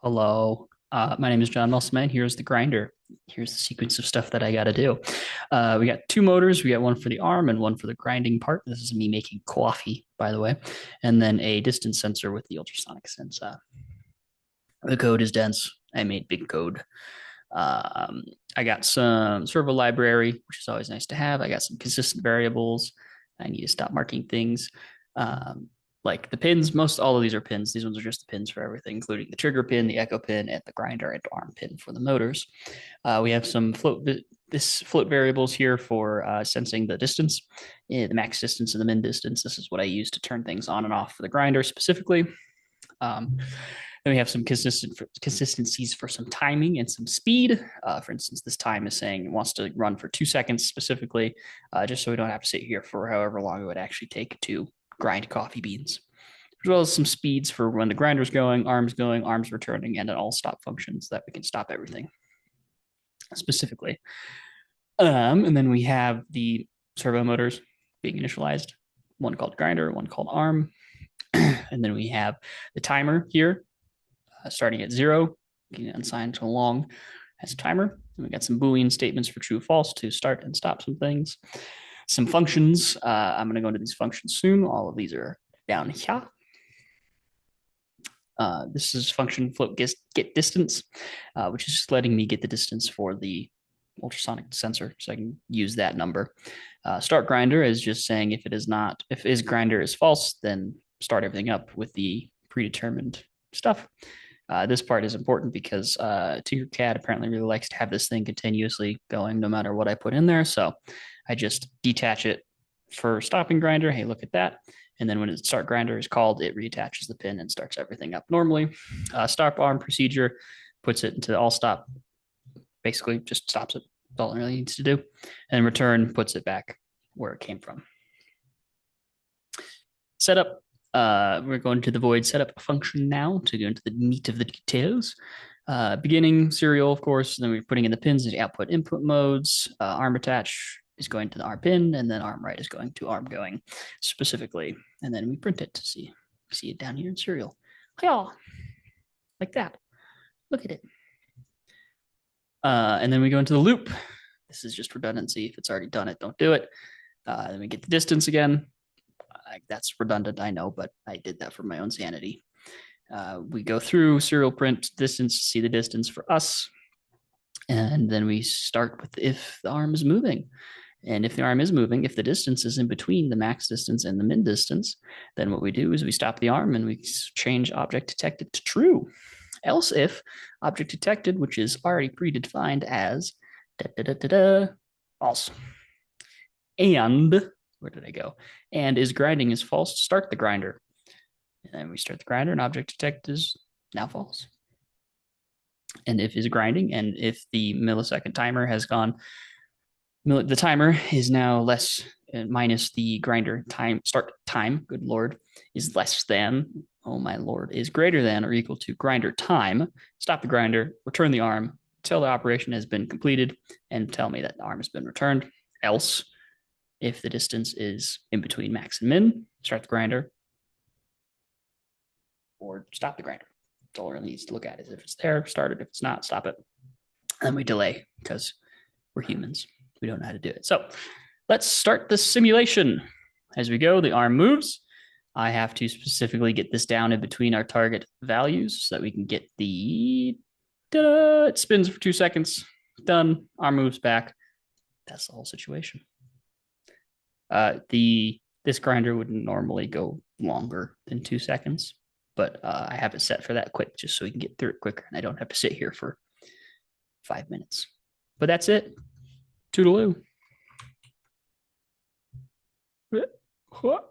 Hello. My name is John Musselman. Here's the grinder. Here's the sequence of stuff that I got to do. We got two motors. We got one for the arm and one for the grinding part. This is me making coffee, by the way. And then a distance sensor with the ultrasonic sensor. The code is dense. I made big code. Um, I got some sort of a library, which is always nice to have. I got some consistent variables. I need to stop marking things. Um, like the pins, most all of these are pins. These ones are just the pins for everything, including the trigger pin, the echo pin, and the grinder and arm pin for the motors. We have some float variables here for sensing the distance, the max distance and the min distance. This is what I use to turn things on and off for the grinder specifically. Um, then we have some consistencies for some timing and some speed. For instance, this time is saying it wants to run for 2 seconds specifically, just so we don't have to sit here for however long it would actually take to grind coffee beans, as well as some speeds for when the grinder's going, arms returning, and an all stop function so that we can stop everything specifically. And then we have the servo motors being initialized, one called grinder, one called arm. And then we have the timer here starting at 0, getting unsigned to long as a timer. And we got some Boolean statements for true, false to start and stop some things. Some functions. I'm going to go into these functions soon. All of these are down here. This is function float get distance, which is just letting me get the distance for the ultrasonic sensor, so I can use that number. Start grinder is just saying if is grinder is false, then start everything up with the predetermined stuff. This part is important because Tinkercad apparently really likes to have this thing continuously going no matter what I put in there. So I just detach it for stopping grinder. Hey, look at that. And then when the start grinder is called, it reattaches the pin and starts everything up normally. Stop arm procedure puts it into all stop, basically just stops it. That's all it really needs to do. And return puts it back where it came from. Setup. We're going to the void setup function now to go into the meat of the details. Beginning serial, of course, then we're putting in the pins and output input modes. Arm attach is going to the arm pin, and then arm right is going to arm going specifically. And then we print it to see it down here in serial. Yeah, like that. Look at it. And then we go into the loop. This is just redundancy. If it's already done it, don't do it. Then we get the distance again. That's redundant, I know, but I did that for my own sanity. We go through serial print distance, see the distance for us. And then we start with if the arm is moving. And if the arm is moving, if the distance is in between the max distance and the min distance, then what we do is we stop the arm and we change object detected to true. Else if object detected, which is already predefined as false. And where did I go? And is grinding is false, start the grinder. And then we start the grinder and object detect is now false. And if is grinding, and if the millisecond timer has gone, the timer is now less minus the grinder time, start time, good Lord, is less than, oh my Lord, is greater than or equal to grinder time. Stop the grinder, return the arm, tell the operation has been completed, and tell me that the arm has been returned. Else, if the distance is in between max and min, start the grinder or stop the grinder. That's all it really needs to look at is if it's there, start it. If it's not, stop it. And we delay because we're humans. We don't know how to do it. So let's start the simulation. As we go, the arm moves. I have to specifically get this down in between our target values so that we can get the, it spins for 2 seconds. Done. Arm moves back. That's the whole situation. This grinder would normally go longer than 2 seconds, but I have it set for that quick just so we can get through it quicker and I don't have to sit here for 5 minutes. But that's it. Toodaloo. What?